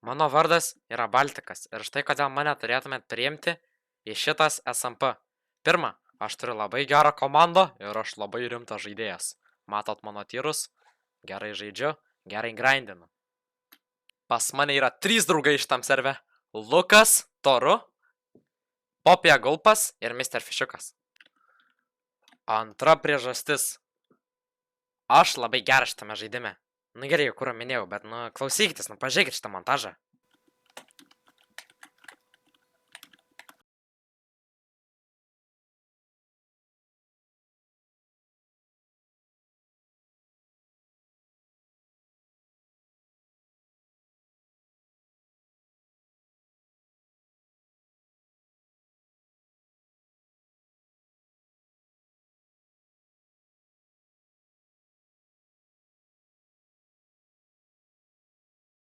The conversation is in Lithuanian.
Mano vardas yra Baltikas ir štai kodėl mane turėtumėt priimti į šitas SMP. Pirma, aš turiu labai gerą komandą ir aš labai rimtas žaidėjas. Matot mano tyrus? Gerai žaidžiu, gerai grindinu. Pas mane yra 3 draugai šitam serve. Lukas, Toru, Popija Gulpas ir Mr. Fišiukas. Antra priežastis. Aš labai geras šitame žaidime. Nu gerai, kur minėjau, bet klausykitės, pažiūrėkit šitą montažą.